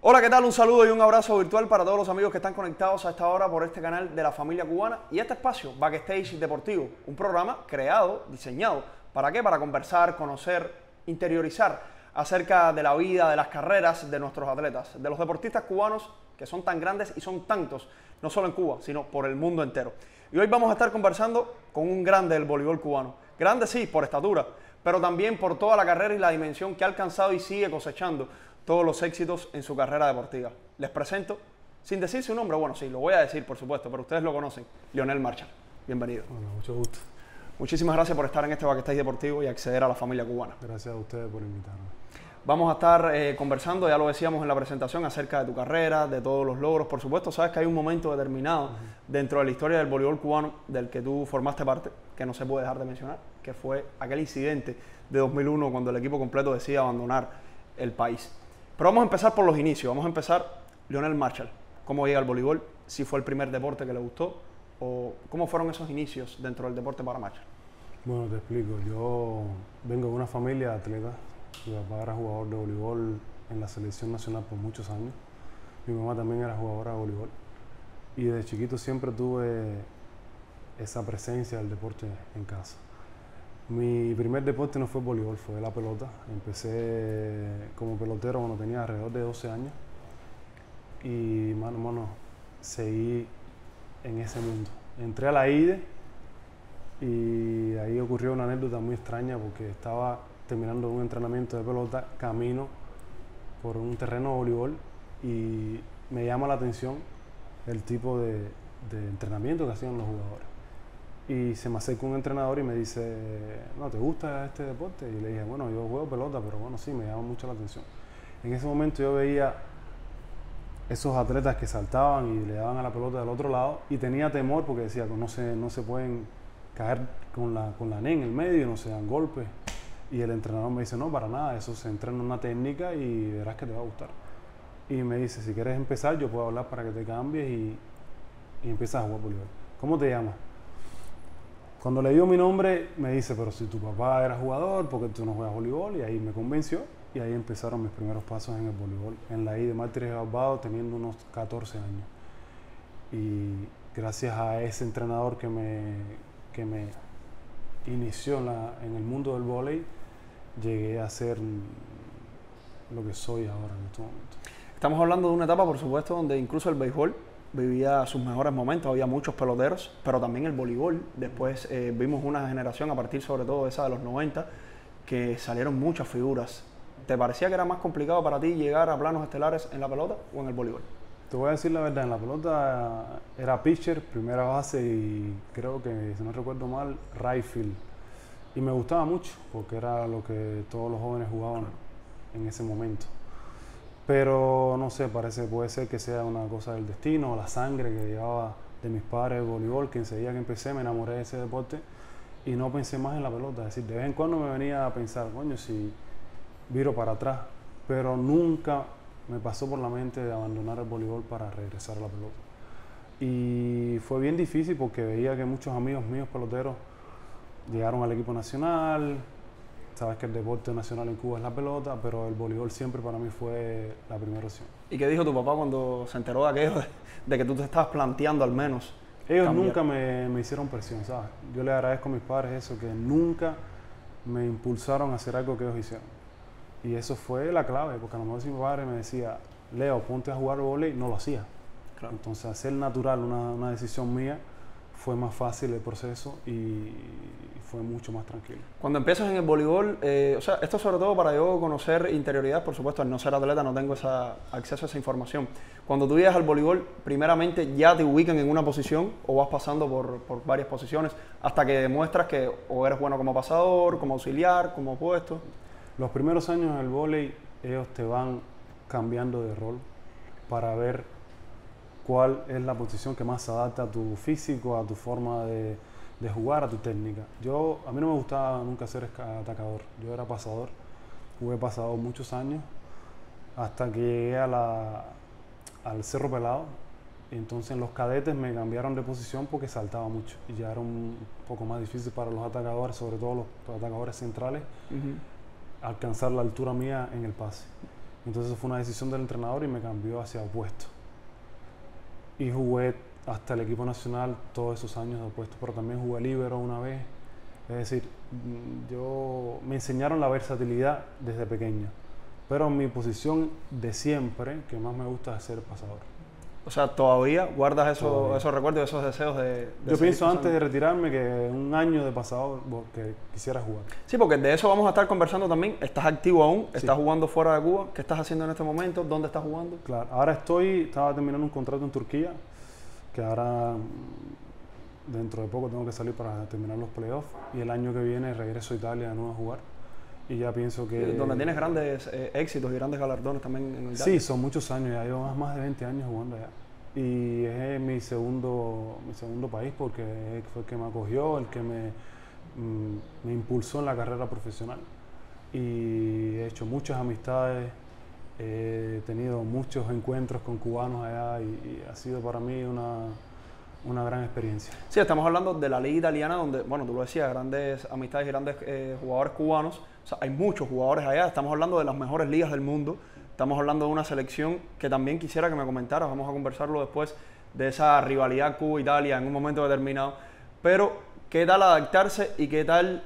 Hola, ¿qué tal? Un saludo y un abrazo virtual para todos los amigos que están conectados a esta hora por este canal de la familia cubana y este espacio, Backstage Deportivo, un programa creado, diseñado, ¿para qué? Para conversar, conocer, interiorizar acerca de la vida, de las carreras de nuestros atletas, de los deportistas cubanos que son tan grandes y son tantos, no solo en Cuba, sino por el mundo entero. Y hoy vamos a estar conversando con un grande del voleibol cubano. Grande sí, por estatura, pero también por toda la carrera y la dimensión que ha alcanzado y sigue cosechando todos los éxitos en su carrera deportiva. Les presento, sin decir su nombre, bueno, sí, lo voy a decir, por supuesto, pero ustedes lo conocen, Lionel Marshall. Bienvenido. Bueno, mucho gusto. Muchísimas gracias por estar en este Backstage Deportivo y acceder a la familia cubana. Gracias a ustedes por invitarme. Vamos a estar conversando, ya lo decíamos en la presentación, acerca de tu carrera, de todos los logros. Por supuesto, sabes que hay un momento determinado dentro de la historia del voleibol cubano del que tú formaste parte, que no se puede dejar de mencionar, que fue aquel incidente de 2001 cuando el equipo completo decide abandonar el país. Pero vamos a empezar por los inicios. Vamos a empezar, Lionel Marshall. ¿Cómo llega al voleibol? ¿Si fue el primer deporte que le gustó? ¿O cómo fueron esos inicios dentro del deporte para Marshall? Bueno, te explico. Yo vengo de una familia de atletas. Mi papá era jugador de voleibol en la selección nacional por muchos años. Mi mamá también era jugadora de voleibol. Y desde chiquito siempre tuve esa presencia del deporte en casa. Mi primer deporte no fue voleibol, fue la pelota. Empecé como pelotero cuando tenía alrededor de 12 años. Y, mano, seguí en ese mundo. Entré a la IDE y ahí ocurrió una anécdota muy extraña porque estaba terminando un entrenamiento de pelota, camino por un terreno de voleibol y me llama la atención el tipo de entrenamiento que hacían los jugadores. Y se me acerca un entrenador y me dice, no, ¿te gusta este deporte? Y le dije, bueno, yo juego pelota, pero bueno, sí, me llama mucho la atención. En ese momento yo veía esos atletas que saltaban y le daban a la pelota del otro lado y tenía temor porque decía que no se pueden caer con la NE en el medio, no se dan golpes. Y el entrenador me dice, no, para nada, eso se entrena en una técnica y verás que te va a gustar. Y me dice, si quieres empezar, yo puedo hablar para que te cambies y empiezas a jugar voleibol. ¿Cómo te llamas? Cuando le dio mi nombre, me dice, pero si tu papá era jugador, ¿por qué tú no juegas voleibol? Y ahí me convenció y ahí empezaron mis primeros pasos en el voleibol, en la I de Mártires de Barbados, teniendo unos 14 años. Y gracias a ese entrenador que me inició en el mundo del vóley, llegué a ser lo que soy ahora en este momento. Estamos hablando de una etapa, por supuesto, donde incluso el béisbol vivía sus mejores momentos, había muchos peloteros, pero también el voleibol. Después vimos una generación, a partir sobre todo de esa de los 90, que salieron muchas figuras. ¿Te parecía que era más complicado para ti llegar a planos estelares en la pelota o en el voleibol? Te voy a decir la verdad, en la pelota era pitcher, primera base y creo que, si no recuerdo mal, right field. Y me gustaba mucho porque era lo que todos los jóvenes jugaban en ese momento. Pero no sé, puede ser que sea una cosa del destino, la sangre que llevaba de mis padres de voleibol, que enseguida que empecé me enamoré de ese deporte y no pensé más en la pelota. Es decir, de vez en cuando me venía a pensar, coño, si viro para atrás, pero nunca me pasó por la mente de abandonar el voleibol para regresar a la pelota. Y fue bien difícil porque veía que muchos amigos míos peloteros llegaron al equipo nacional. Sabes que el deporte nacional en Cuba es la pelota, pero el voleibol siempre para mí fue la primera opción. ¿Y qué dijo tu papá cuando se enteró de aquello, de que tú te estabas planteando al menos Ellos cambiar? nunca me hicieron presión, ¿sabes? Yo le agradezco a mis padres eso, que nunca me impulsaron a hacer algo que ellos hicieron. Y eso fue la clave, porque a lo mejor si mi padre me decía, Leo, ponte a jugar vóley, no lo hacía. Claro. Entonces hacer natural una decisión mía fue más fácil el proceso y fue mucho más tranquilo. Cuando empiezas en el voleibol, o sea, esto sobre todo para yo conocer interioridad, por supuesto, al no ser atleta no tengo acceso a esa información. Cuando tú llegas al voleibol, primeramente ya te ubican en una posición o vas pasando por varias posiciones hasta que demuestras que o eres bueno como pasador, como auxiliar, como opuesto. Los primeros años en el vóley, ellos te van cambiando de rol para ver cuál es la posición que más se adapta a tu físico, a tu forma de jugar, a tu técnica. A mí no me gustaba nunca ser atacador, yo era pasador, jugué pasador muchos años, hasta que llegué al Cerro Pelado. Entonces en los cadetes me cambiaron de posición porque saltaba mucho y ya era un poco más difícil para los atacadores, sobre todo los atacadores centrales, alcanzar la altura mía en el pase. Entonces fue una decisión del entrenador y me cambió hacia opuesto. Y jugué hasta el equipo nacional todos esos años de opuesto, pero también jugué líbero una vez. Es decir, me enseñaron la versatilidad desde pequeño, pero mi posición de siempre, que más me gusta, es ser pasador. O sea, ¿todavía guardas esos recuerdos y esos deseos de Yo pienso antes de retirarme que un año de pasador que quisiera jugar. Sí, porque de eso vamos a estar conversando también. ¿Estás activo aún? Sí. ¿Estás jugando fuera de Cuba? ¿Qué estás haciendo en este momento? ¿Dónde estás jugando? Claro, ahora estaba terminando un contrato en Turquía, que ahora dentro de poco tengo que salir para terminar los playoffs, y el año que viene regreso a Italia de nuevo a jugar. Y ya pienso que... Donde tienes grandes éxitos y grandes galardones también en Italia. Sí, son muchos años, ya llevo más de 20 años jugando allá. Y es mi segundo país porque fue el que me acogió, el que me impulsó en la carrera profesional. Y he hecho muchas amistades, he tenido muchos encuentros con cubanos allá y ha sido para mí una gran experiencia. Sí, estamos hablando de la liga italiana donde, bueno, tú lo decías, grandes amistades y grandes jugadores cubanos. O sea, hay muchos jugadores allá, estamos hablando de las mejores ligas del mundo. Estamos hablando de una selección que también quisiera que me comentaras, vamos a conversarlo después, de esa rivalidad Cuba-Italia en un momento determinado. Pero, ¿qué tal adaptarse y qué tal,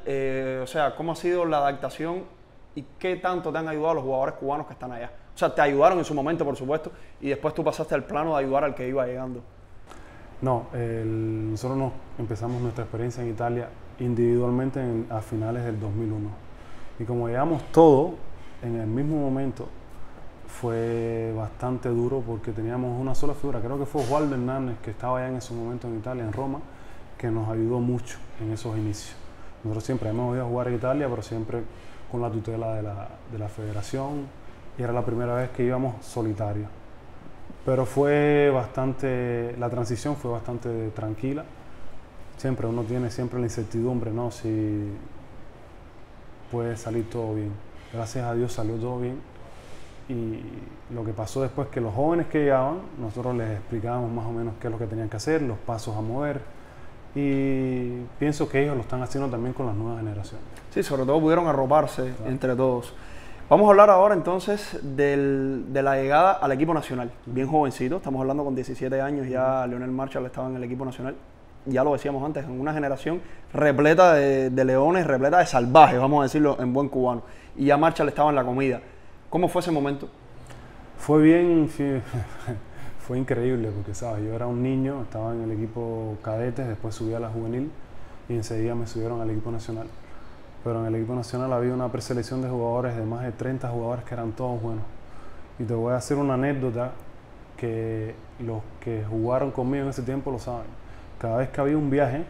o sea, cómo ha sido la adaptación y qué tanto te han ayudado los jugadores cubanos que están allá? O sea, te ayudaron en su momento, por supuesto, y después tú pasaste al plano de ayudar al que iba llegando. No, nosotros empezamos nuestra experiencia en Italia individualmente a finales del 2001. Y como llegamos todos en el mismo momento, fue bastante duro porque teníamos una sola figura. Creo que fue Osvaldo Hernández, que estaba allá en ese momento en Italia, en Roma, que nos ayudó mucho en esos inicios. Nosotros siempre hemos ido a jugar a Italia, pero siempre con la tutela de la federación, y era la primera vez que íbamos solitarios. Pero la transición fue bastante tranquila. Siempre uno tiene siempre la incertidumbre, ¿no? Si puede salir todo bien. Gracias a Dios salió todo bien. Y lo que pasó después es que los jóvenes que llegaban, nosotros les explicábamos más o menos qué es lo que tenían que hacer, los pasos a mover. Y pienso que ellos lo están haciendo también con las nuevas generaciones. Sí, sobre todo pudieron arroparse entre todos. Vamos a hablar ahora entonces de la llegada al equipo nacional. Bien jovencito, estamos hablando con 17 años, ya Leonel Marshall estaba en el equipo nacional. Ya lo decíamos antes, en una generación repleta de leones, repleta de salvajes, vamos a decirlo en buen cubano. Y ya Marshall estaba en la comida. ¿Cómo fue ese momento? Fue bien, fue increíble porque, ¿sabes? Yo era un niño, estaba en el equipo cadetes, después subí a la juvenil y enseguida me subieron al equipo nacional. Pero en el equipo nacional había una preselección de jugadores, de más de 30 jugadores que eran todos buenos. Y te voy a hacer una anécdota que los que jugaron conmigo en ese tiempo lo saben. Cada vez que había un viaje,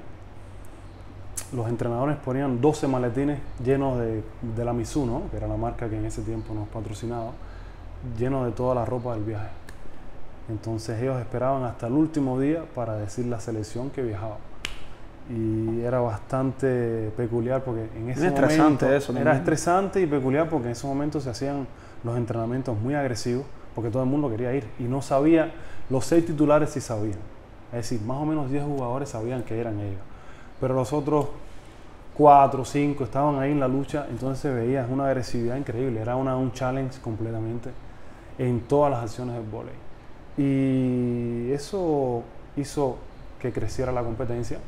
los entrenadores ponían 12 maletines llenos de la Mizuno, que era la marca que en ese tiempo nos patrocinaba, llenos de toda la ropa del viaje. Entonces ellos esperaban hasta el último día para decir la selección que viajaba. Y era bastante peculiar porque en ese momento era estresante y peculiar porque en ese momento se hacían los entrenamientos muy agresivos porque todo el mundo quería ir y no sabía, los 6 titulares sí sabían. Es decir, más o menos 10 jugadores sabían que eran ellos. Pero los otros 4 o 5 estaban ahí en la lucha, entonces se veía una agresividad increíble, era un challenge completamente en todas las acciones del vóley. Y eso hizo que creciera la competencia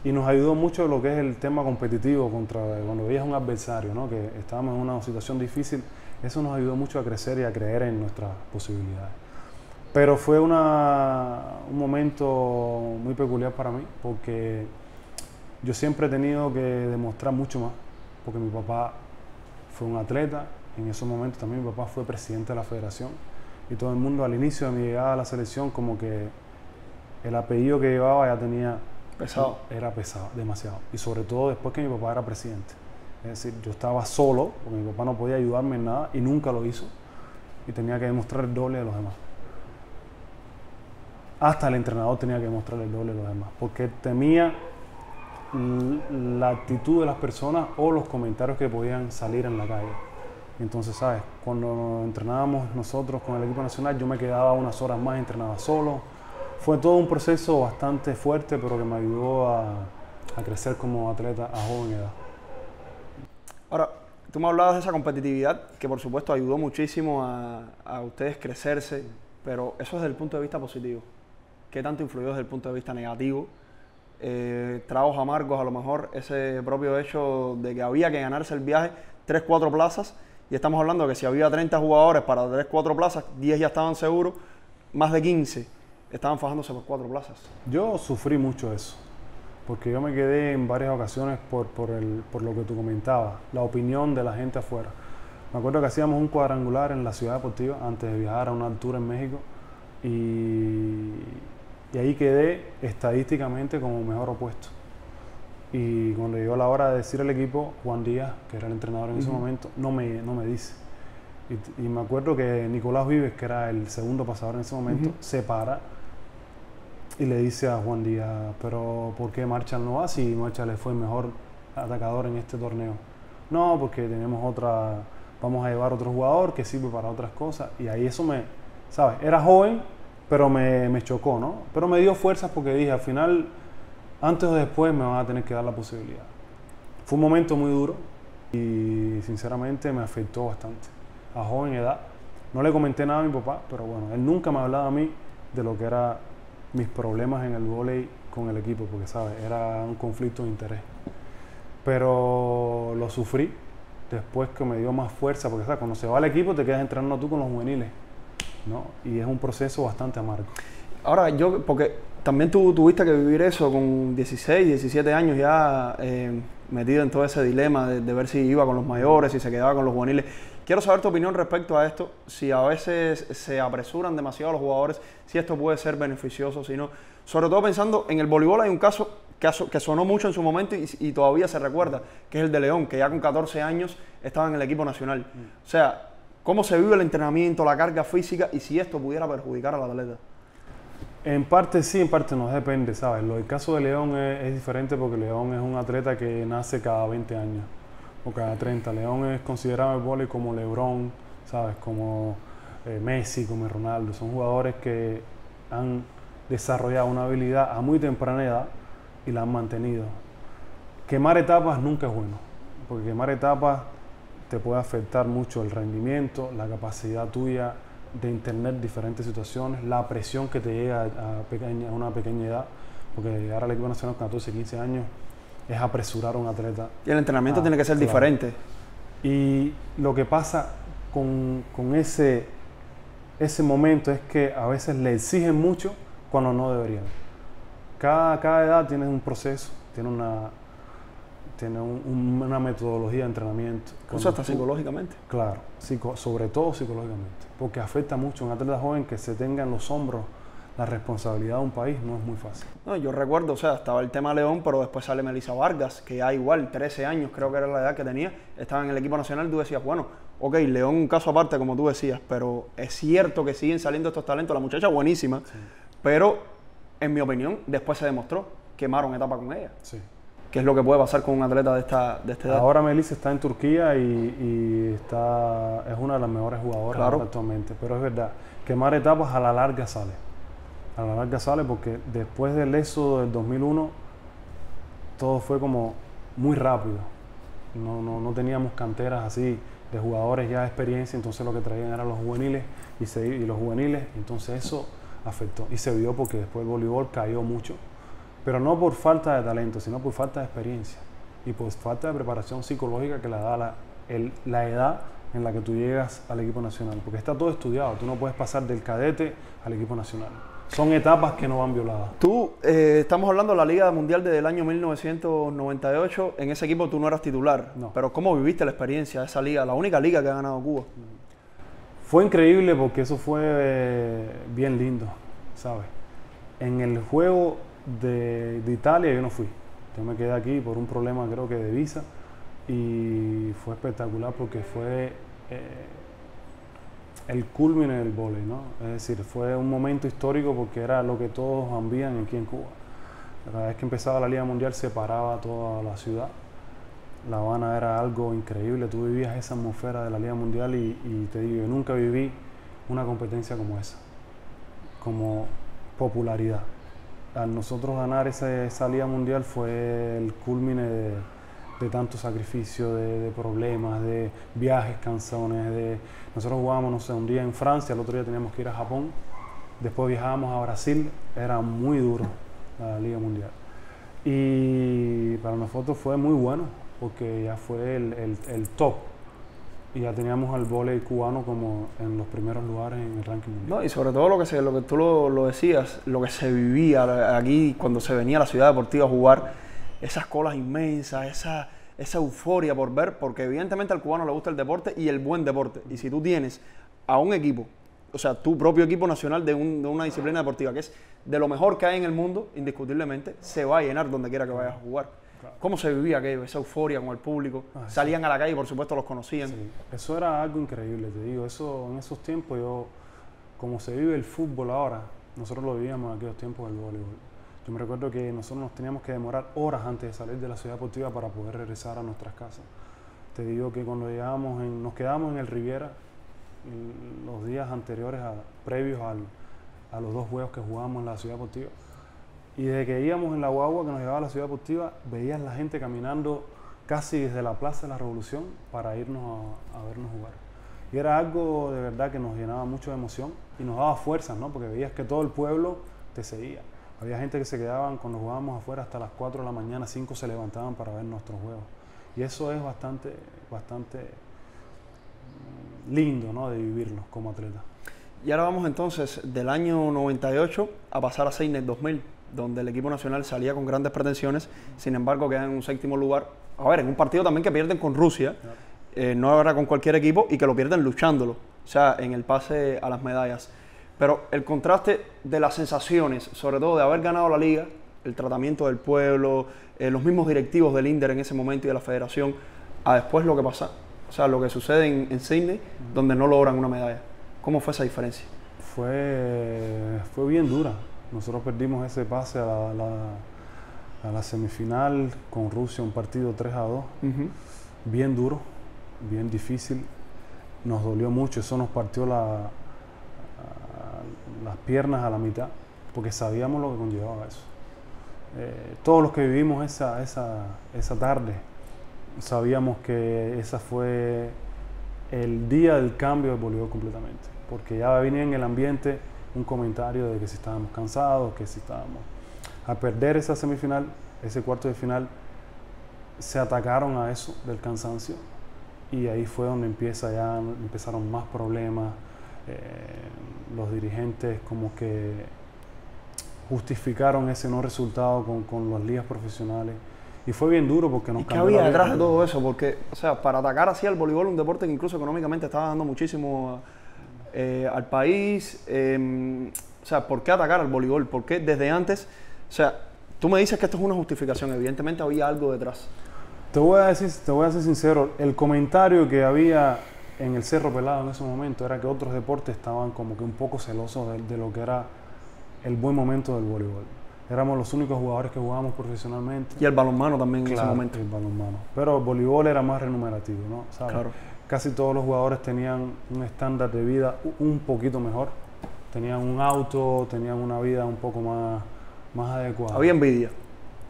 y nos ayudó mucho lo que es el tema competitivo cuando veías un adversario, ¿no? Que estábamos en una situación difícil, eso nos ayudó mucho a crecer y a creer en nuestras posibilidades. Pero fue un momento muy peculiar para mí porque yo siempre he tenido que demostrar mucho más, porque mi papá fue un atleta, en esos momentos también mi papá fue presidente de la federación y todo el mundo al inicio de mi llegada a la selección como que el apellido que llevaba ya era pesado, demasiado, y sobre todo después que mi papá era presidente. Es decir, yo estaba solo, porque mi papá no podía ayudarme en nada y nunca lo hizo y tenía que demostrar el doble de los demás. Hasta el entrenador tenía que demostrar el doble de los demás, porque temía la actitud de las personas o los comentarios que podían salir en la calle. Entonces, ¿sabes? Cuando entrenábamos nosotros con el equipo nacional, yo me quedaba unas horas más, entrenaba solo. Fue todo un proceso bastante fuerte, pero que me ayudó a crecer como atleta a joven edad. Ahora, tú me hablabas de esa competitividad que por supuesto ayudó muchísimo a ustedes crecerse, pero eso es desde el punto de vista positivo. ¿Qué tanto influyó desde el punto de vista negativo? Tragos amargos, a lo mejor ese propio hecho de que había que ganarse el viaje, 3, 4 plazas, y estamos hablando de que si había 30 jugadores para 3, 4 plazas, 10 ya estaban seguros, más de 15 estaban fajándose por 4 plazas. Yo sufrí mucho eso, porque yo me quedé en varias ocasiones por lo que tú comentabas, la opinión de la gente afuera. Me acuerdo que hacíamos un cuadrangular en la Ciudad Deportiva antes de viajar a una altura en México, y ahí quedé estadísticamente como mejor opuesto. Y cuando llegó la hora de decir al equipo, Juan Díaz, que era el entrenador en ese momento, no me dice. Y me acuerdo que Nicolás Vives, que era el segundo pasador en ese momento, se para y le dice a Juan Díaz, pero ¿por qué Marshall no va si Marshall fue el mejor atacador en este torneo? No, porque tenemos vamos a llevar otro jugador que sirve para otras cosas. Y ahí eso ¿sabes? Era joven, pero me chocó, ¿no? Pero me dio fuerzas porque dije, al final, antes o después me van a tener que dar la posibilidad. Fue un momento muy duro y sinceramente me afectó bastante. A joven edad. No le comenté nada a mi papá, pero bueno, él nunca me hablaba a mí de lo que eran mis problemas en el vóley con el equipo, porque, ¿sabes? Era un conflicto de interés. Pero lo sufrí después que me dio más fuerza, porque, ¿sabes? Cuando se va al equipo te quedas entrenando tú con los juveniles, ¿no? Y es un proceso bastante amargo. Ahora, porque también tú tuviste que vivir eso con 16, 17 años ya metido en todo ese dilema de ver si iba con los mayores, si se quedaba con los juveniles. Quiero saber tu opinión respecto a esto, si a veces se apresuran demasiado los jugadores, si esto puede ser beneficioso, si no. Sobre todo pensando en el voleibol, hay un caso que sonó mucho en su momento y todavía se recuerda, que es el de León, que ya con 14 años estaba en el equipo nacional. O sea, ¿cómo se vive el entrenamiento, la carga física y si esto pudiera perjudicar al atleta? En parte sí, en parte no, depende, ¿sabes? El caso de León es diferente porque León es un atleta que nace cada 20 años o cada 30. León es considerado el vóley como LeBron, ¿sabes? Como Messi, como Ronaldo. Son jugadores que han desarrollado una habilidad a muy temprana edad y la han mantenido. Quemar etapas nunca es bueno, porque quemar etapas te puede afectar mucho el rendimiento, la capacidad tuya de entender diferentes situaciones, la presión que te llega a una pequeña edad, porque llegar al equipo nacional con 14, 15 años es apresurar a un atleta. Y el entrenamiento tiene que ser diferente. Y lo que pasa con ese momento es que a veces le exigen mucho cuando no deberían. Cada edad tiene un proceso, tiene una metodología de entrenamiento. Incluso hasta psicológicamente. Claro, sobre todo psicológicamente, porque afecta mucho a un atleta joven que se tenga en los hombros la responsabilidad de un país, no es muy fácil. No, yo recuerdo, o sea, estaba el tema León, pero después sale Melissa Vargas, que ya igual, 13 años creo que era la edad que tenía, estaba en el equipo nacional y tú decías, bueno, ok, León un caso aparte como tú decías, pero es cierto que siguen saliendo estos talentos, la muchacha buenísima, sí. Pero en mi opinión después se demostró, quemaron etapa con ella. Sí. ¿Qué es lo que puede pasar con un atleta de esta edad? Ahora Melissa está en Turquía y es una de las mejores jugadoras, claro, actualmente. Pero es verdad, quemar etapas a la larga sale. A la larga sale porque después del éxodo del 2001, todo fue como muy rápido. No teníamos canteras así de jugadores ya de experiencia, entonces lo que traían eran los juveniles y los juveniles, entonces eso afectó. Y se vio porque después el voleibol cayó mucho. Pero no por falta de talento, sino por falta de experiencia y por falta de preparación psicológica que le da la edad en la que tú llegas al equipo nacional. Porque está todo estudiado, tú no puedes pasar del cadete al equipo nacional. Son etapas que no van violadas. Estamos hablando de la Liga Mundial desde el año 1998. En ese equipo tú no eras titular. No. Pero ¿cómo viviste la experiencia de esa liga? La única liga que ha ganado Cuba. Fue increíble porque eso fue bien lindo, ¿sabes? En el juego de Italia yo no fui. Yo me quedé aquí por un problema creo que de visa y fue espectacular porque fue el culmine del vóley, ¿no? Es decir, fue un momento histórico porque era lo que todos ambían aquí en Cuba. Cada vez que empezaba la Liga Mundial se paraba toda la ciudad. La Habana era algo increíble, tú vivías esa atmósfera de la Liga Mundial y te digo, yo nunca viví una competencia como esa, como popularidad. Al nosotros ganar esa Liga Mundial fue el culmine de tanto sacrificio, de problemas, de viajes, canzones. Nosotros jugábamos, no sé, un día en Francia, el otro día teníamos que ir a Japón, después viajábamos a Brasil, era muy duro la Liga Mundial. Y para nosotros fue muy bueno, porque ya fue el top. Y ya teníamos al vóley cubano como en los primeros lugares en el ranking mundial. No, y sobre todo lo que tú lo decías, lo que se vivía aquí cuando se venía a la ciudad deportiva a jugar, esas colas inmensas, esa euforia por ver, porque evidentemente al cubano le gusta el deporte y el buen deporte. Y si tú tienes a un equipo, o sea, tu propio equipo nacional de una disciplina deportiva que es de lo mejor que hay en el mundo, indiscutiblemente, se va a llenar donde quiera que vayas a jugar. Claro. ¿Cómo se vivía aquello, esa euforia con el público? Salían a la calle y por supuesto los conocían. Sí, eso era algo increíble, te digo. Eso, en esos tiempos, como se vive el fútbol ahora, nosotros lo vivíamos en aquellos tiempos del voleibol. Yo me recuerdo que nosotros nos teníamos que demorar horas antes de salir de la ciudad deportiva para poder regresar a nuestras casas. Te digo que cuando llegábamos, nos quedábamos en el Riviera los días anteriores, previos a los 2 juegos que jugábamos en la ciudad deportiva. Y desde que íbamos en la guagua que nos llevaba a la ciudad deportiva, veías la gente caminando casi desde la Plaza de la Revolución para irnos a vernos jugar. Y era algo de verdad que nos llenaba mucho de emoción y nos daba fuerzas, ¿no? Porque veías que todo el pueblo te seguía. Había gente que se quedaban cuando jugábamos afuera hasta las 4 de la mañana, 5 se levantaban para ver nuestros juegos. Y eso es bastante lindo, ¿no? De vivirlo como atleta. Y ahora vamos entonces del año 98 a pasar a Sydney 2000, donde el equipo nacional salía con grandes pretensiones, sin embargo queda en un 7º lugar. A ver, en un partido también que pierden con Rusia, no ahora con cualquier equipo, y que lo pierden luchándolo, o sea, en el pase a las medallas. Pero el contraste de las sensaciones, sobre todo de haber ganado la liga, el tratamiento del pueblo, los mismos directivos del INDER en ese momento y de la federación, a después lo que pasa, o sea, lo que sucede en Sydney, donde no logran una medalla. ¿Cómo fue esa diferencia? Fue bien dura. Nosotros perdimos ese pase a la semifinal con Rusia, un partido 3-2, bien duro, bien difícil. Nos dolió mucho, eso nos partió las piernas a la mitad, porque sabíamos lo que conllevaba eso. Todos los que vivimos esa tarde, sabíamos que ese fue el día del cambio del voleibol completamente, porque ya venía en el ambiente un comentario de que si estábamos cansados, que si estábamos... Al perder esa semifinal, ese cuarto de final, se atacaron a eso del cansancio y ahí fue donde empezaron más problemas. Los dirigentes como que justificaron ese no resultado con las ligas profesionales y fue bien duro porque nos cambió. ¿Y qué había detrás de todo eso? Porque, o sea, para atacar así al voleibol, un deporte que incluso económicamente estaba dando muchísimo al país, o sea, ¿por qué atacar al voleibol? ¿Por qué desde antes? O sea, tú me dices que esto es una justificación, evidentemente había algo detrás. Te voy a ser sincero, el comentario que había en el Cerro Pelado en ese momento era que otros deportes estaban como que un poco celosos de lo que era el buen momento del voleibol. Éramos los únicos jugadores que jugábamos profesionalmente. Y el balonmano también en ese momento. El balonmano. Pero el voleibol era más remunerativo, ¿no? ¿Sabes? Claro. Casi todos los jugadores tenían un estándar de vida un poquito mejor. Tenían un auto, tenían una vida un poco más adecuada. Había envidia.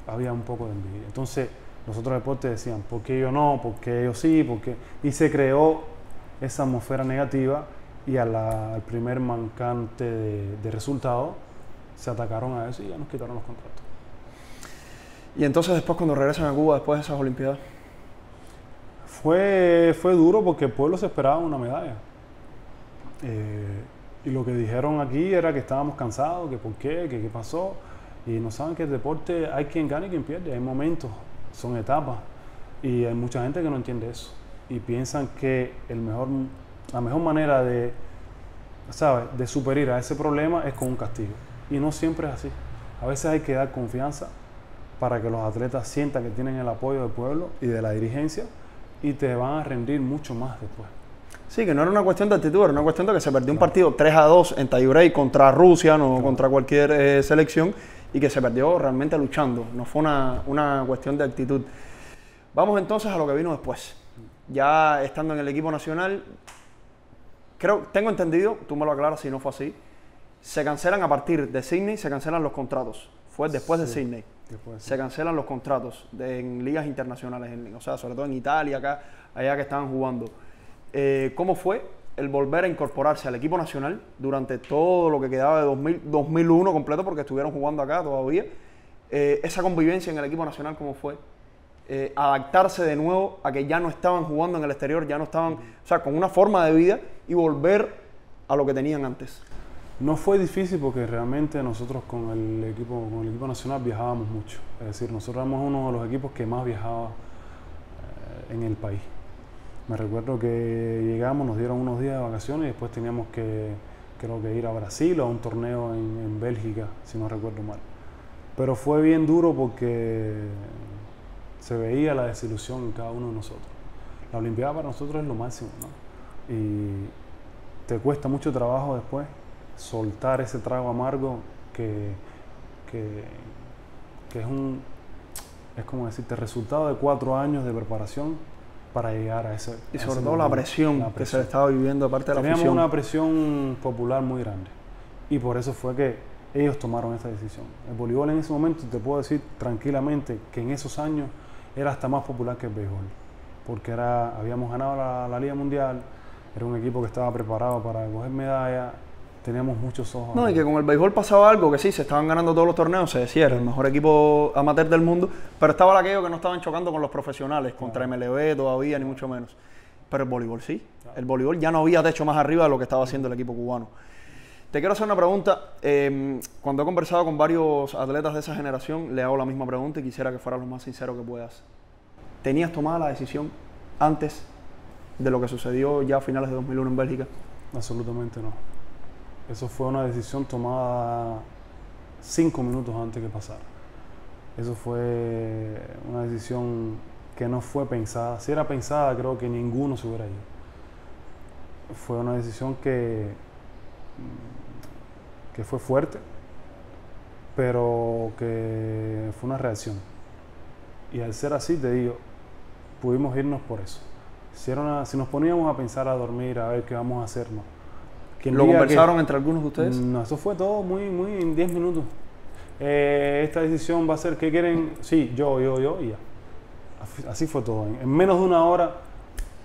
Había un poco de envidia. Entonces, los otros deportes decían, ¿por qué yo no? ¿Por qué yo sí? ¿Por qué? Y se creó esa atmósfera negativa y al primer mancante de resultados se atacaron a eso y ya nos quitaron los contratos. Y entonces después cuando regresan a Cuba, después de esas Olimpiadas. Fue duro porque el pueblo se esperaba una medalla. Y lo que dijeron aquí era que estábamos cansados, que por qué, que qué pasó. Y no saben que el deporte hay quien gana y quien pierde. Hay momentos, son etapas. Y hay mucha gente que no entiende eso. Y piensan que la mejor manera de superar a ese problema es con un castigo. Y no siempre es así. A veces hay que dar confianza para que los atletas sientan que tienen el apoyo del pueblo y de la dirigencia y te van a rendir mucho más después. Sí, que no era una cuestión de actitud, era una cuestión de que se perdió un partido 3-2 en tiebreak contra Rusia, no contra cualquier selección, y que se perdió realmente luchando. No fue una cuestión de actitud. Vamos entonces a lo que vino después. Ya estando en el equipo nacional, tengo entendido, tú me lo aclaras si no fue así, se cancelan a partir de Sydney, se cancelan los contratos. Fue después de Sydney. se cancelan los contratos en ligas internacionales, o sea, sobre todo en Italia, acá, allá que estaban jugando. ¿Cómo fue el volver a incorporarse al equipo nacional durante todo lo que quedaba de 2001 completo, porque estuvieron jugando acá todavía? Esa convivencia en el equipo nacional, ¿cómo fue? Adaptarse de nuevo a que ya no estaban jugando en el exterior, ya no estaban, o sea, con una forma de vida y volver a lo que tenían antes. No fue difícil porque realmente nosotros con el equipo nacional viajábamos mucho. Es decir, nosotros éramos uno de los equipos que más viajaba en el país. Me recuerdo que llegamos, nos dieron unos días de vacaciones y después teníamos que, creo que ir a Brasil o a un torneo en Bélgica, si no recuerdo mal. Pero fue bien duro porque se veía la desilusión en cada uno de nosotros. La Olimpiada para nosotros es lo máximo, ¿no? Y te cuesta mucho trabajo después soltar ese trago amargo que es como decirte, resultado de 4 años de preparación para llegar a ese. Y sobre todo la presión que se le estaba viviendo de parte de la afición. Teníamos una presión popular muy grande y por eso fue que ellos tomaron esta decisión. El voleibol en ese momento, te puedo decir tranquilamente que en esos años era hasta más popular que el béisbol, porque habíamos ganado la Liga Mundial, era un equipo que estaba preparado para coger medallas. Teníamos muchos ojos. No, y que con el béisbol pasaba algo, que sí, se estaban ganando todos los torneos, se decía, era el mejor equipo amateur del mundo, pero estaba aquello que no estaban chocando con los profesionales, contra MLB todavía, ni mucho menos. Pero el voleibol sí, el voleibol ya no había techo más arriba de lo que estaba haciendo el equipo cubano. Te quiero hacer una pregunta, cuando he conversado con varios atletas de esa generación, le hago la misma pregunta y quisiera que fueras lo más sincero que puedas. ¿Tenías tomada la decisión antes de lo que sucedió ya a finales de 2001 en Bélgica? Absolutamente no. Eso fue una decisión tomada 5 minutos antes que pasara. Eso fue una decisión que no fue pensada. Si era pensada, creo que ninguno se hubiera ido. Fue una decisión que fue fuerte, pero que fue una reacción. Y al ser así, te digo, pudimos irnos por eso. Si nos poníamos a pensar, a dormir, a ver qué vamos a hacer, no. ¿Lo conversaron entre algunos de ustedes? No, eso fue todo muy en 10 minutos. Esta decisión va a ser, ¿qué quieren? Sí, yo, y ya. Así fue todo. En menos de una hora,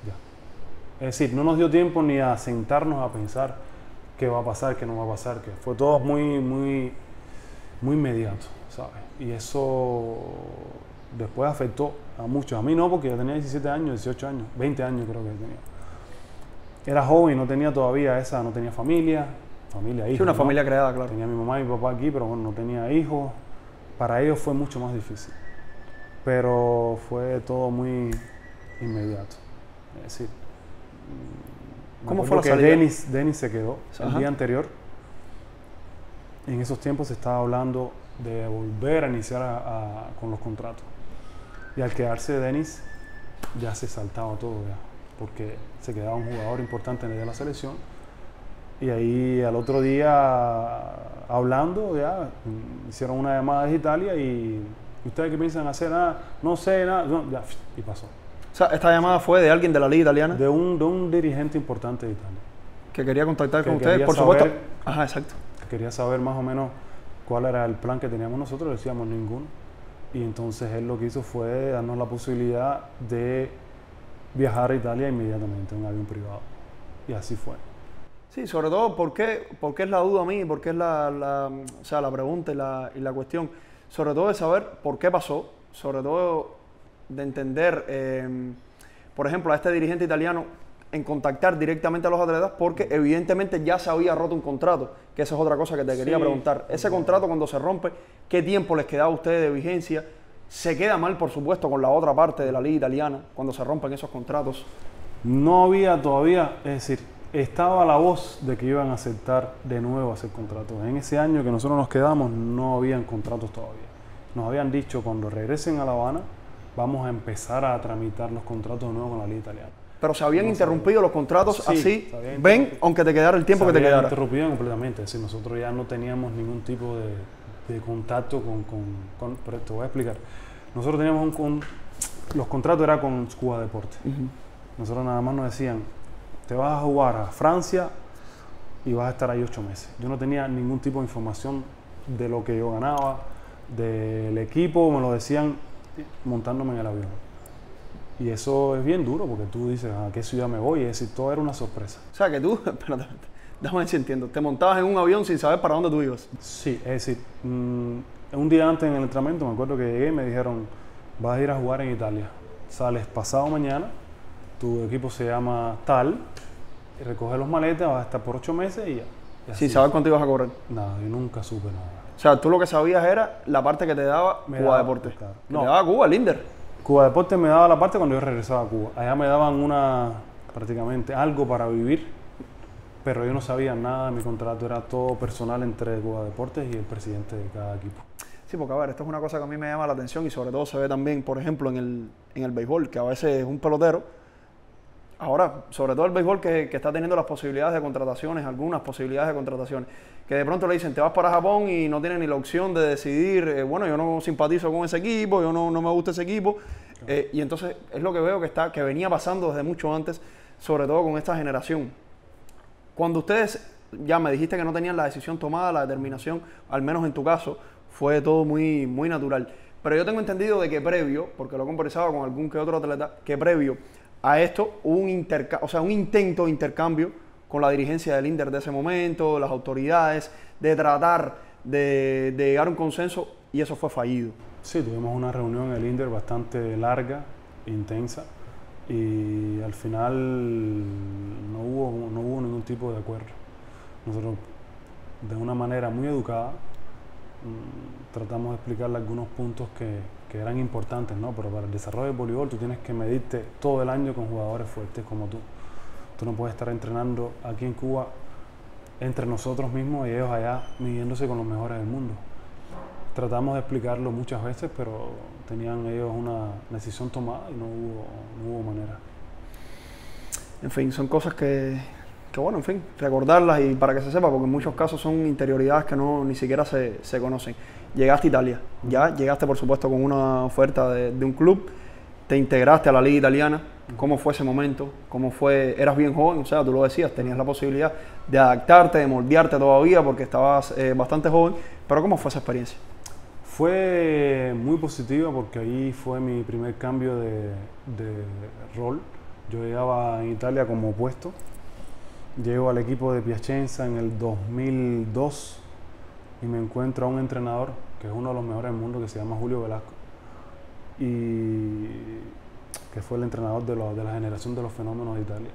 ya. Es decir, no nos dio tiempo ni a sentarnos a pensar qué va a pasar, qué no va a pasar. Que fue todo muy inmediato, ¿sabes? Y eso después afectó a muchos. A mí no, porque yo tenía 17 años, 18 años, 20 años creo que tenía. Era joven, no tenía todavía no tenía familia, hijos. Sí, una familia creada, claro. Tenía mi mamá y mi papá aquí, pero bueno, no tenía hijos. Para ellos fue mucho más difícil. Pero fue todo muy inmediato. Es decir, ¿cómo fue la salida? Denis se quedó el día anterior. En esos tiempos se estaba hablando de volver a iniciar con los contratos. Y al quedarse Denis, ya se saltaba todo ya, porque se quedaba un jugador importante de la selección. Y ahí al otro día, hablando, ya hicieron una llamada de Italia y ¿ustedes qué piensan hacer? No sé, nada, no, ya, y pasó. O sea, esta llamada fue de alguien de la liga italiana. De un dirigente importante de Italia. Que quería contactar con ustedes, por supuesto. Ajá, exacto. Que quería saber más o menos cuál era el plan que teníamos nosotros, le decíamos ninguno. Y entonces él lo que hizo fue darnos la posibilidad de viajar a Italia inmediatamente en un avión privado. Y así fue. Sí, sobre todo, ¿por qué es la duda a mí? ¿Por qué es la pregunta y la cuestión? Sobre todo de saber por qué pasó, sobre todo de entender, por ejemplo, a este dirigente italiano en contactar directamente a los atletas, porque evidentemente ya se había roto un contrato, que esa es otra cosa que te quería preguntar. Ese contrato, cuando se rompe, ¿qué tiempo les quedaba a ustedes de vigencia? Se queda mal, por supuesto, con la otra parte de la liga italiana, cuando se rompen esos contratos. No había todavía, es decir, estaba la voz de que iban a aceptar de nuevo hacer contratos. En ese año que nosotros nos quedamos, no habían contratos todavía. Nos habían dicho, cuando regresen a La Habana, vamos a empezar a tramitar los contratos de nuevo con la liga italiana. Pero se habían interrumpido los contratos así, aunque te quedara el tiempo que te quedara. Se habían interrumpido completamente, es decir, nosotros ya no teníamos ningún tipo de contacto pero te voy a explicar. Nosotros teníamos los contratos eran con Cuba Deportes. Nosotros nada más nos decían, te vas a jugar a Francia y vas a estar ahí 8 meses. Yo no tenía ningún tipo de información de lo que yo ganaba, del equipo me lo decían montándome en el avión. Y eso es bien duro porque tú dices, ¿a qué ciudad me voy? Es decir, todo era una sorpresa. O sea, que tú, espérate, déjame ver si entiendo, te montabas en un avión sin saber para dónde tú ibas. Sí, es decir, un día antes en el entrenamiento me acuerdo que llegué y me dijeron, vas a ir a jugar en Italia. Sales pasado mañana, tu equipo se llama tal, y recoges los maletas, vas a estar por 8 meses y ya. Y Sin saber cuánto ibas a cobrar. Nada, yo nunca supe nada. O sea, tú lo que sabías era la parte que te daba Cuba Deportes. Claro. No. Te daba Cuba, el Inder. Cuba Deportes me daba la parte cuando yo regresaba a Cuba. Allá me daban prácticamente algo para vivir, pero yo no sabía nada, mi contrato era todo personal entre Cuba Deportes y el presidente de cada equipo. Sí, porque a ver, esto es una cosa que a mí me llama la atención y sobre todo se ve también, por ejemplo, en el béisbol, que a veces es un pelotero. Ahora, sobre todo el béisbol que está teniendo las posibilidades de contrataciones, algunas posibilidades de contrataciones, que de pronto le dicen, te vas para Japón y no tienes ni la opción de decidir, bueno, yo no simpatizo con ese equipo, yo no me gusta ese equipo. Y entonces es lo que veo que venía pasando desde mucho antes, sobre todo con esta generación. Cuando ustedes, ya me dijiste que no tenían la decisión tomada, la determinación, al menos en tu caso, fue todo muy, muy natural. Pero yo tengo entendido de que previo, porque lo he conversado con algún que otro atleta, que previo a esto hubo un intento de intercambio con la dirigencia del Inder de ese momento, las autoridades, de tratar de llegar a un consenso y eso fue fallido. Sí, tuvimos una reunión en el Inder bastante larga, intensa, y al final no hubo ningún tipo de acuerdo. Nosotros, de una manera muy educada, tratamos de explicarle algunos puntos que eran importantes, ¿no? Pero para el desarrollo del voleibol tú tienes que medirte todo el año con jugadores fuertes como tú. Tú no puedes estar entrenando aquí en Cuba entre nosotros mismos y ellos allá midiéndose con los mejores del mundo. Tratamos de explicarlo muchas veces, pero tenían ellos una decisión tomada y no hubo manera. En fin, son cosas que bueno, en fin, recordarlas y para que se sepa, porque en muchos casos son interioridades que ni siquiera se conocen. Llegaste a Italia, ya llegaste por supuesto con una oferta de un club, te integraste a la liga italiana. ¿Cómo fue ese momento? ¿Cómo fue? Eras bien joven, o sea, tú lo decías, tenías la posibilidad de adaptarte, de moldearte todavía porque estabas bastante joven, pero ¿cómo fue esa experiencia? Fue muy positiva porque ahí fue mi primer cambio de rol. Yo llegaba en Italia como opuesto. Llego al equipo de Piacenza en el 2002 y me encuentro a un entrenador que es uno de los mejores del mundo, que se llama Julio Velasco, y que fue el entrenador de la generación de los fenómenos de Italia.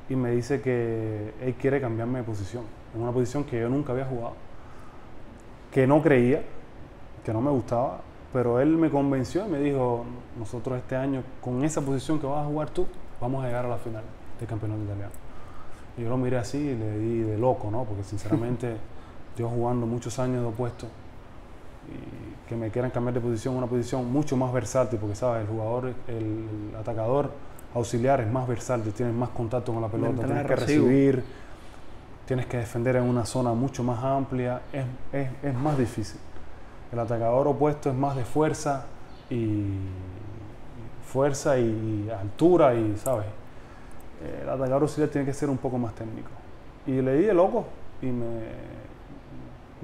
Y me dice que él quiere cambiarme de posición, en una posición que yo nunca había jugado, que no creía, que no me gustaba, pero él me convenció y me dijo, nosotros este año, con esa posición que vas a jugar tú, vamos a llegar a la final del campeonato italiano. Y yo lo miré así y le di de loco, ¿no? Porque sinceramente, yo jugando muchos años de opuesto, y que me quieran cambiar de posición, una posición mucho más versátil, porque sabes, el jugador, el atacador auxiliar es más versátil, tienes más contacto con la pelota, tienes que recibir, tienes que defender en una zona mucho más amplia, es más difícil. El atacador opuesto es más de fuerza y altura y, ¿sabes? El atacador auxiliar tiene que ser un poco más técnico. Y le di de loco y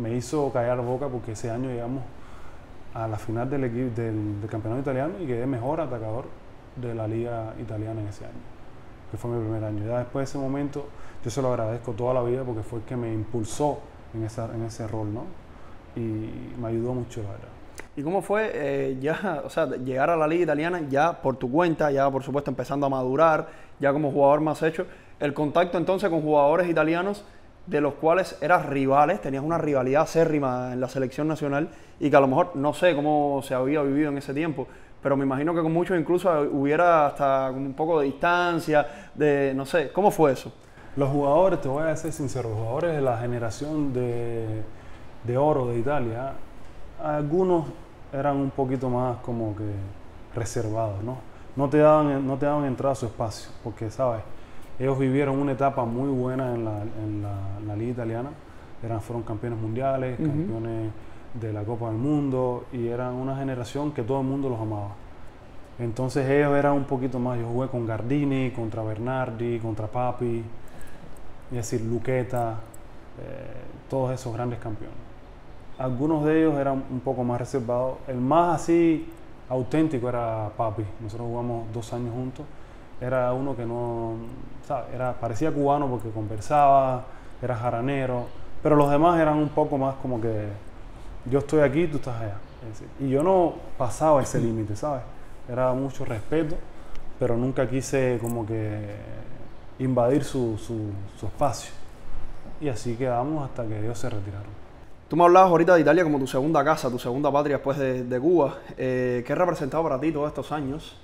me hizo callar la boca porque ese año llegamos a la final del campeonato italiano y quedé mejor atacador de la liga italiana en ese año, que fue mi primer año. Ya después de ese momento yo se lo agradezco toda la vida porque fue el que me impulsó en ese rol, ¿no? Y me ayudó mucho, la verdad. ¿Y cómo fue llegar a la liga italiana ya por tu cuenta, ya por supuesto empezando a madurar, ya como jugador más hecho, el contacto entonces con jugadores italianos de los cuales eras rivales, tenías una rivalidad acérrima en la selección nacional y que a lo mejor no sé cómo se había vivido en ese tiempo, pero me imagino que con muchos incluso hubiera hasta un poco de distancia, no sé, ¿cómo fue eso? Los jugadores, te voy a ser sincero, los jugadores de la generación de oro de Italia, algunos eran un poquito más como que reservados, ¿no? No te daban entrada a su espacio, porque, ¿sabes? Ellos vivieron una etapa muy buena en la liga italiana, fueron campeones mundiales, campeones de la Copa del Mundo, y eran una generación que todo el mundo los amaba. Entonces ellos eran un poquito más, yo jugué con Gardini, contra Bernardi, contra Papi, es decir, Luqueta, todos esos grandes campeones. algunos de ellos eran un poco más reservados. El más así auténtico era Papi. Nosotros jugamos 2 años juntos. Era uno que no, ¿sabes? Parecía cubano porque conversaba, era jaranero, pero los demás eran un poco más como que yo estoy aquí, tú estás allá. Es decir, y yo no pasaba ese límite, ¿sabes? Era mucho respeto, pero nunca quise como que invadir su espacio. Y así quedamos hasta que ellos se retiraron. Tú me hablabas ahorita de Italia como tu segunda casa, tu segunda patria después de Cuba. ¿Qué ha representado para ti todos estos años?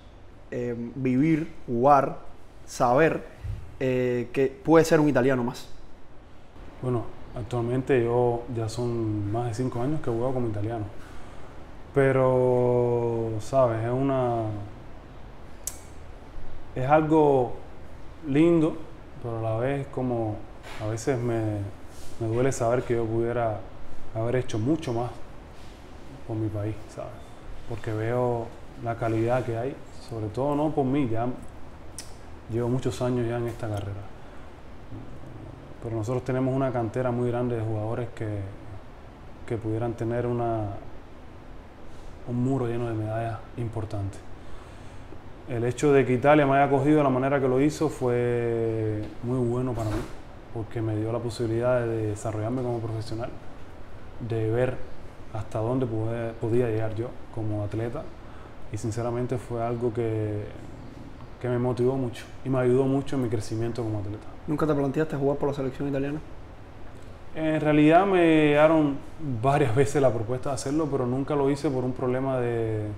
Vivir, jugar, saber que puede ser un italiano más. Bueno, actualmente yo ya son más de 5 años que juego como italiano. Pero, ¿sabes? Es algo lindo, pero a la vez como a veces me duele saber que yo pudiera haber hecho mucho más por mi país, ¿sabes? Porque veo la calidad que hay, sobre todo no por mí, ya llevo muchos años ya en esta carrera. Pero nosotros tenemos una cantera muy grande de jugadores que pudieran tener un muro lleno de medallas importantes. El hecho de que Italia me haya acogido de la manera que lo hizo fue muy bueno para mí, porque me dio la posibilidad de desarrollarme como profesional, de ver hasta dónde podía llegar yo como atleta, y sinceramente fue algo que me motivó mucho y me ayudó mucho en mi crecimiento como atleta. ¿Nunca te planteaste jugar por la selección italiana? En realidad me llegaron varias veces la propuesta de hacerlo, pero nunca lo hice por un problema de...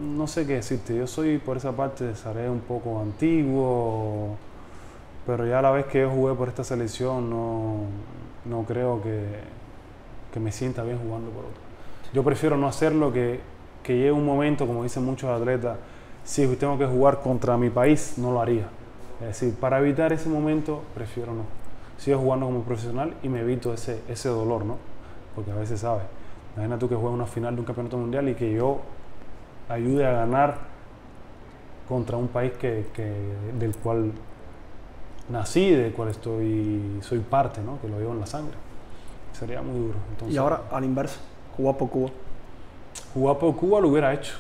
No sé qué decirte, yo soy por esa parte, seré un poco antiguo, pero ya a la vez que yo jugué por esta selección no creo que me sienta bien jugando por otra. Yo prefiero no hacerlo, que llegue un momento, como dicen muchos atletas, si tengo que jugar contra mi país, no lo haría. Es decir, para evitar ese momento, prefiero no. Sigo jugando como profesional y me evito ese dolor, ¿no? Porque a veces, ¿sabes? Imagina tú que juegas una final de un campeonato mundial y que yo ayude a ganar contra un país del cual nací, del cual soy parte, ¿no? Que lo llevo en la sangre. Sería muy duro. Entonces, y ahora, a la inversa, jugar por Cuba. Jugar por Cuba lo hubiera hecho.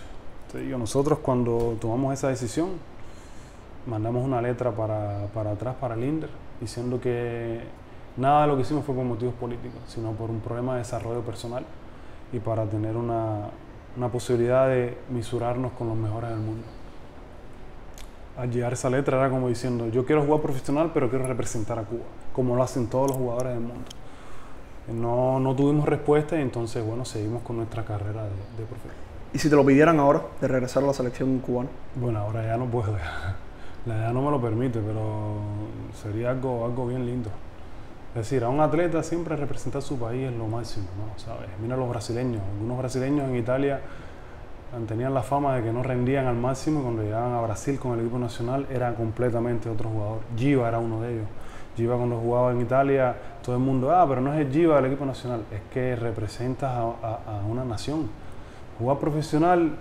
Te digo, nosotros cuando tomamos esa decisión, mandamos una letra para atrás, para el INDER, diciendo que nada de lo que hicimos fue por motivos políticos, sino por un problema de desarrollo personal y para tener una posibilidad de misurarnos con los mejores del mundo. Al llegar esa letra era como diciendo, yo quiero jugar profesional, pero quiero representar a Cuba, como lo hacen todos los jugadores del mundo. No tuvimos respuesta y entonces, bueno, seguimos con nuestra carrera de profesional. ¿Y si te lo pidieran ahora, de regresar a la selección cubana? Bueno, ahora ya no puedo. La edad no me lo permite, pero sería algo bien lindo. Es decir, a un atleta siempre representar su país es lo máximo, ¿no? ¿Sabes? Mira los brasileños. Algunos brasileños en Italia tenían la fama de que no rendían al máximo y cuando llegaban a Brasil con el equipo nacional era completamente otro jugador. Giva era uno de ellos. Giva cuando jugaba en Italia, todo el mundo, pero no es el Giva del equipo nacional. Es que representas a una nación. Jugar profesional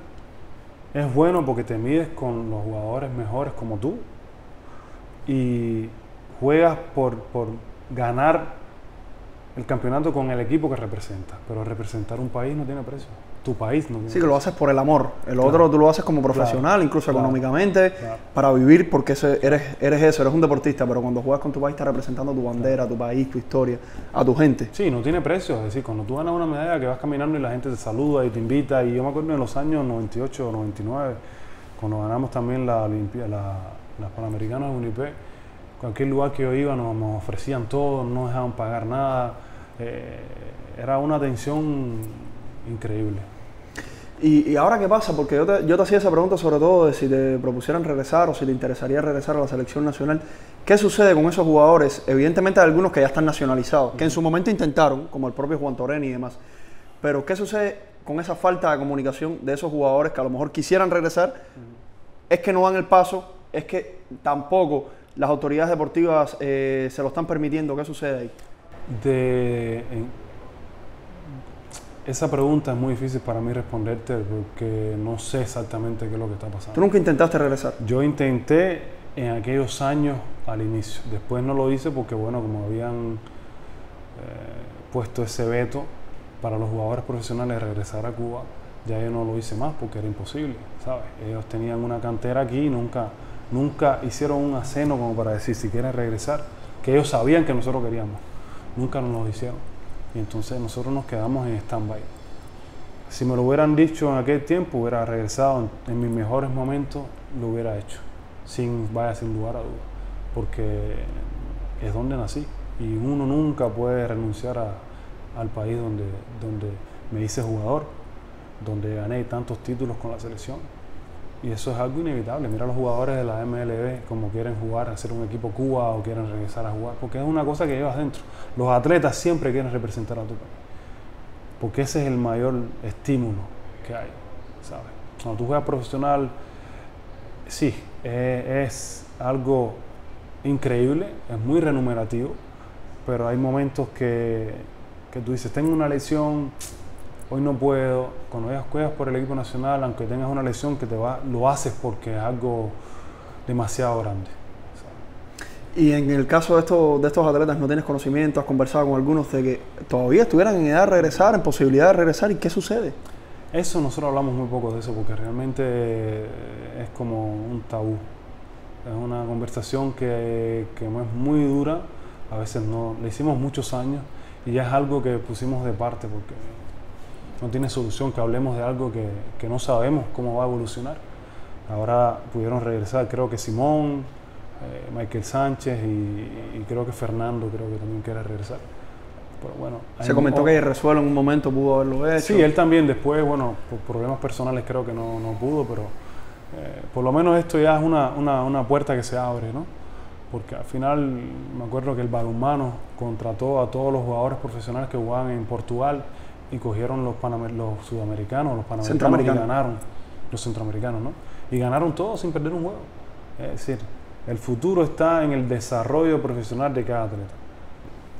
es bueno porque te mides con los jugadores mejores como tú y juegas por ganar el campeonato con el equipo que representas, pero representar un país no tiene precio. Tu país no tiene precio. Sí, que lo haces por el amor. El otro tú lo haces como profesional, incluso económicamente, para vivir, porque eres un deportista, pero cuando juegas con tu país estás representando tu bandera, tu país, tu historia, a tu gente. Sí, no tiene precio. Es decir, cuando tú ganas una medalla que vas caminando y la gente te saluda y te invita, y yo me acuerdo en los años 98 o 99, cuando ganamos también las Panamericanas de Winnipeg, cualquier lugar que yo iba nos ofrecían todo, no dejaban pagar nada. Era una atención increíble. ¿Y ahora qué pasa? Porque yo te hacía esa pregunta sobre todo de si te propusieran regresar o si te interesaría regresar a la selección nacional. ¿Qué sucede con esos jugadores? Evidentemente hay algunos que ya están nacionalizados, que en su momento intentaron, como el propio Juan Toreni y demás. Pero ¿qué sucede con esa falta de comunicación de esos jugadores que a lo mejor quisieran regresar? Es que no dan el paso, es que tampoco las autoridades deportivas se lo están permitiendo. ¿Qué sucede ahí? Esa pregunta es muy difícil para mí responderte porque no sé exactamente qué es lo que está pasando. ¿Tú nunca intentaste regresar? Yo intenté en aquellos años al inicio. Después no lo hice porque, bueno, como habían puesto ese veto para los jugadores profesionales regresar a Cuba, ya yo no lo hice más porque era imposible, ¿sabes? Ellos tenían una cantera aquí y nunca hicieron un aceno como para decir si quieren regresar, que ellos sabían que nosotros queríamos, nunca nos lo hicieron. Y entonces nosotros nos quedamos en stand-by. Si me lo hubieran dicho en aquel tiempo, hubiera regresado en mis mejores momentos, lo hubiera hecho, sin lugar a duda, porque es donde nací y uno nunca puede renunciar al país donde me hice jugador, donde gané tantos títulos con la selección, y eso es algo inevitable. Mira a los jugadores de la MLB como quieren jugar, hacer un equipo Cuba o quieren regresar a jugar, porque es una cosa que llevas dentro. Los atletas siempre quieren representar a tu país, porque ese es el mayor estímulo que hay, ¿sabes? Cuando tú juegas profesional, sí, es algo increíble, es muy remunerativo, pero hay momentos que tú dices, tengo una lesión, hoy no puedo. Cuando juegas por el equipo nacional, aunque tengas una lesión, lo haces porque es algo demasiado grande, ¿sabes? Y en el caso de estos atletas, ¿no tienes conocimiento? ¿Has conversado con algunos de que todavía estuvieran en edad de regresar, en posibilidad de regresar? ¿Y qué sucede? Eso nosotros hablamos muy poco de eso porque realmente es como un tabú. Es una conversación que es muy dura. A veces no, le hicimos muchos años y ya es algo que pusimos de parte porque no tiene solución que hablemos de algo que no sabemos cómo va a evolucionar. Ahora pudieron regresar, creo que Simón, Michael Sánchez y creo que Fernando creo que también quiere regresar. Pero bueno, se comentó que Resuelo en un momento pudo haberlo hecho. Sí, él también después, bueno, por problemas personales creo que no pudo, pero por lo menos esto ya es una puerta que se abre, ¿no? Porque al final me acuerdo que el balonmano contrató a todos los jugadores profesionales que jugaban en Portugal y cogieron los sudamericanos, los panamericanos y ganaron, los centroamericanos, ¿no? Y ganaron todos sin perder un juego. Es decir, el futuro está en el desarrollo profesional de cada atleta.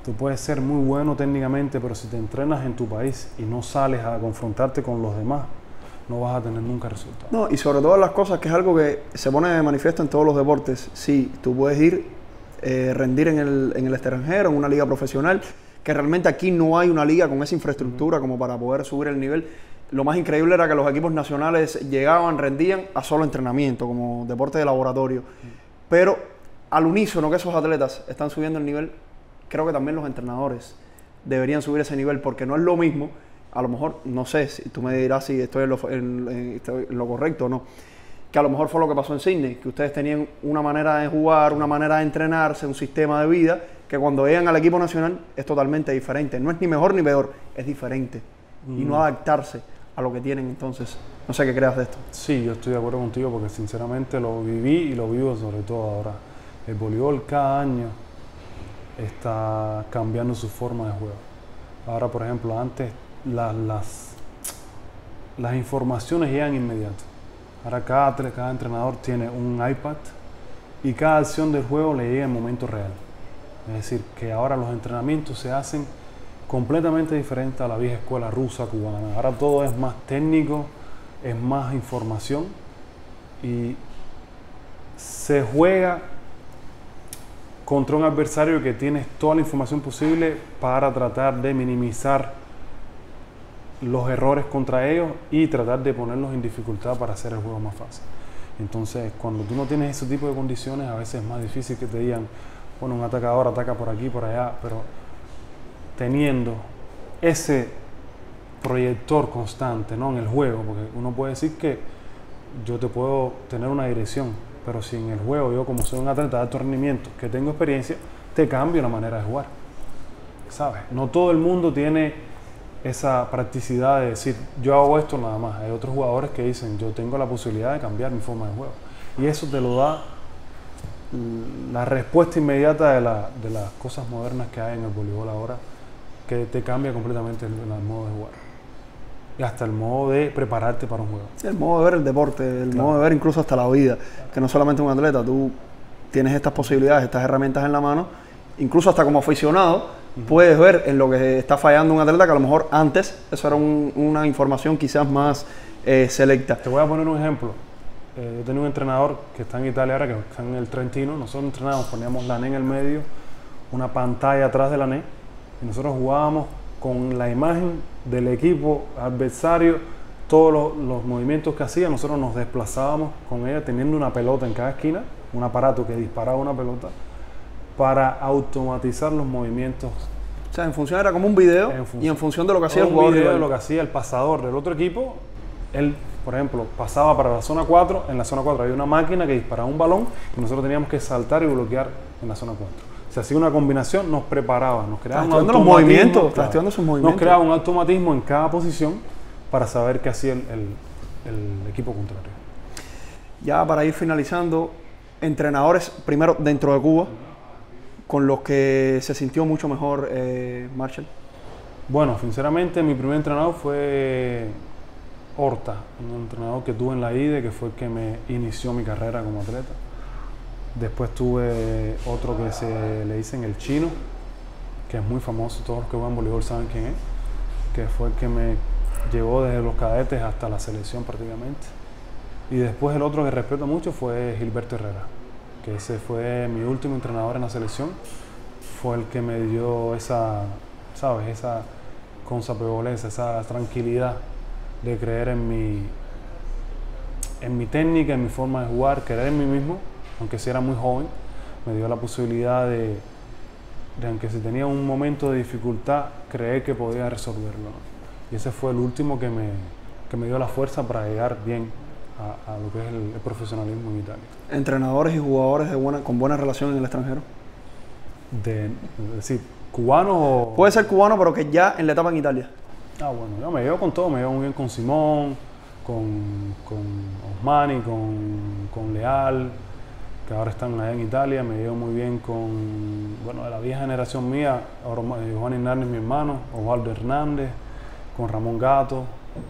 Tú puedes ser muy bueno técnicamente, pero si te entrenas en tu país y no sales a confrontarte con los demás, no vas a tener nunca resultados. No, y sobre todas las cosas, que es algo que se pone de manifiesto en todos los deportes. Sí, tú puedes ir, rendir en el extranjero, en una liga profesional, que realmente aquí no hay una liga con esa infraestructura como para poder subir el nivel. Lo más increíble era que los equipos nacionales llegaban, rendían a solo entrenamiento, como deporte de laboratorio. Pero al unísono que esos atletas están subiendo el nivel, creo que también los entrenadores deberían subir ese nivel, porque no es lo mismo, a lo mejor, no sé, si tú me dirás si estoy en lo correcto o no, que a lo mejor fue lo que pasó en Sydney, que ustedes tenían una manera de jugar, una manera de entrenarse, un sistema de vida, que cuando llegan al equipo nacional es totalmente diferente. No es ni mejor ni peor, es diferente. Y no adaptarse a lo que tienen entonces. No sé qué creas de esto. Sí, yo estoy de acuerdo contigo porque sinceramente lo viví y lo vivo sobre todo ahora. El voleibol cada año está cambiando su forma de juego. Ahora, por ejemplo, antes las informaciones llegan inmediatas. Ahora cada entrenador tiene un iPad y cada acción del juego le llega en momento real. Es decir, que ahora los entrenamientos se hacen completamente diferentes a la vieja escuela rusa, cubana. Ahora todo es más técnico, es más información y se juega contra un adversario que tiene toda la información posible para tratar de minimizar los errores contra ellos y tratar de ponerlos en dificultad para hacer el juego más fácil. Entonces, cuando tú no tienes ese tipo de condiciones, a veces es más difícil que te digan, bueno, un atacador ataca por aquí, por allá, pero teniendo ese proyector constante, ¿no?, en el juego, porque uno puede decir que yo te puedo tener una dirección, pero si en el juego yo, como soy un atleta de alto rendimiento, que tengo experiencia, te cambio la manera de jugar, ¿sabes? No todo el mundo tiene esa practicidad de decir, yo hago esto nada más. Hay otros jugadores que dicen, yo tengo la posibilidad de cambiar mi forma de juego. Y eso te lo da la respuesta inmediata de las cosas modernas que hay en el voleibol ahora, que te cambia completamente el modo de jugar. Y hasta el modo de prepararte para un juego. El modo de ver el deporte, el modo de ver incluso hasta la vida. Que no solamente un atleta, tú tienes estas posibilidades, estas herramientas en la mano, incluso hasta como aficionado, puedes ver en lo que está fallando un atleta, que a lo mejor antes eso era una información quizás más selecta. Te voy a poner un ejemplo. Yo tenía un entrenador que está en Italia ahora, que está en el Trentino. Nosotros entrenábamos, poníamos la NE en el medio, una pantalla atrás de la NE y nosotros jugábamos con la imagen del equipo adversario, todos los movimientos que hacía, nosotros nos desplazábamos con ella teniendo una pelota en cada esquina, un aparato que disparaba una pelota para automatizar los movimientos. O sea, en función era como un video y en función de lo que hacía el jugador. Un video de lo que hacía el pasador del otro equipo, él, por ejemplo, pasaba para la zona 4, en la zona 4 había una máquina que disparaba un balón y nosotros teníamos que saltar y bloquear en la zona 4. Se hacía una combinación, nos preparaba, nos creaba un automatismo. Los movimientos, claro, sus movimientos. Nos creaba un automatismo en cada posición para saber qué hacía el equipo contrario. Ya para ir finalizando, entrenadores, primero dentro de Cuba, con los que se sintió mucho mejor Marshall. Bueno, sinceramente mi primer entrenador fue Horta, un entrenador que tuve en la IDE, que fue el que me inició mi carrera como atleta. Después tuve otro que le dicen el Chino, que es muy famoso, todos los que juegan voleibol saben quién es, que fue el que me llevó desde los cadetes hasta la selección prácticamente. Y después el otro que respeto mucho fue Gilberto Herrera, que ese fue mi último entrenador en la selección, fue el que me dio esa, ¿sabes? Esa consapebboleza, esa tranquilidad de creer en mi técnica, en mi forma de jugar, creer en mí mismo, aunque si era muy joven, me dio la posibilidad de aunque si tenía un momento de dificultad, creer que podía resolverlo, ¿no? Y ese fue el último que me dio la fuerza para llegar bien a lo que es el profesionalismo en Italia. ¿Entrenadores y jugadores con buena relación en el extranjero? Es decir, ¿cubanos o...? Puede ser cubano, pero que ya en la etapa en Italia. Bueno, yo me llevo con todo, me llevo muy bien con Simón, con Osmani, con Leal, que ahora están allá en Italia. Me llevo muy bien con, bueno, de la vieja generación mía, Juan Hernández, mi hermano, Osvaldo Hernández, con Ramón Gato,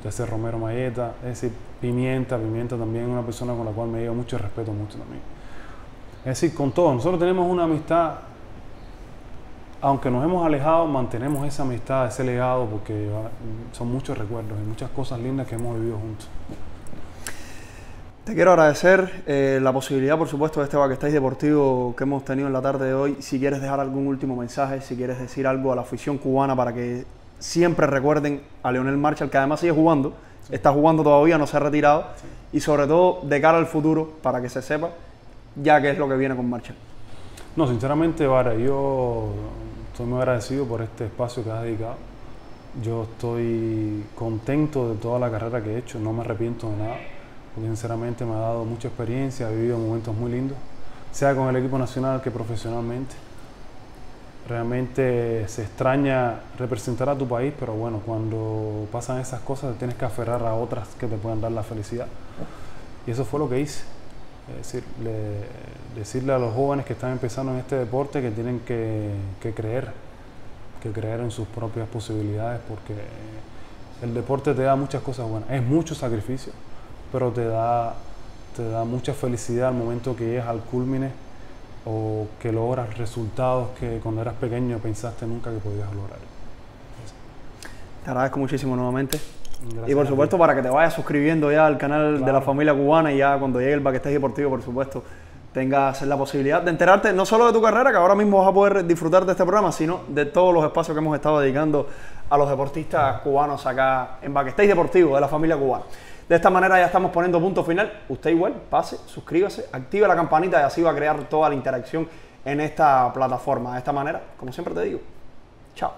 ese Romero Mayeta, es decir, Pimienta también es una persona con la cual me llevo mucho y respeto mucho también. Es decir, con todos, nosotros tenemos una amistad, aunque nos hemos alejado, mantenemos esa amistad, ese legado, porque son muchos recuerdos y muchas cosas lindas que hemos vivido juntos. Te quiero agradecer la posibilidad, por supuesto, de este backstage deportivo que hemos tenido en la tarde de hoy. Si quieres dejar algún último mensaje, si quieres decir algo a la afición cubana para que siempre recuerden a Leonel Marshall, que además sigue jugando, sí. Está jugando todavía, no se ha retirado, sí. Y sobre todo de cara al futuro, para que se sepa ya qué es lo que viene con Marshall. No, sinceramente, Vara, yo estoy muy agradecido por este espacio que has dedicado. Yo estoy contento de toda la carrera que he hecho, no me arrepiento de nada, porque sinceramente me ha dado mucha experiencia, he vivido momentos muy lindos, sea con el equipo nacional que profesionalmente. Realmente se extraña representar a tu país, pero bueno, cuando pasan esas cosas te tienes que aferrar a otras que te puedan dar la felicidad. Y eso fue lo que hice. Es decir, decirle a los jóvenes que están empezando en este deporte que tienen que creer en sus propias posibilidades, porque el deporte te da muchas cosas buenas. Es mucho sacrificio, pero te da mucha felicidad al momento que llegas al culmine o que logras resultados que cuando eras pequeño pensaste nunca que podías lograr. Te agradezco muchísimo nuevamente. Gracias. Y por supuesto para que te vayas suscribiendo ya al canal, claro, de la familia cubana, y ya cuando llegue el backstage deportivo, por supuesto, tengas la posibilidad de enterarte no solo de tu carrera, que ahora mismo vas a poder disfrutar de este programa, sino de todos los espacios que hemos estado dedicando a los deportistas cubanos acá en backstage deportivo de la familia cubana. De esta manera ya estamos poniendo punto final. Usted igual, pase, suscríbase, active la campanita y así va a crear toda la interacción en esta plataforma. De esta manera, como siempre te digo, chao.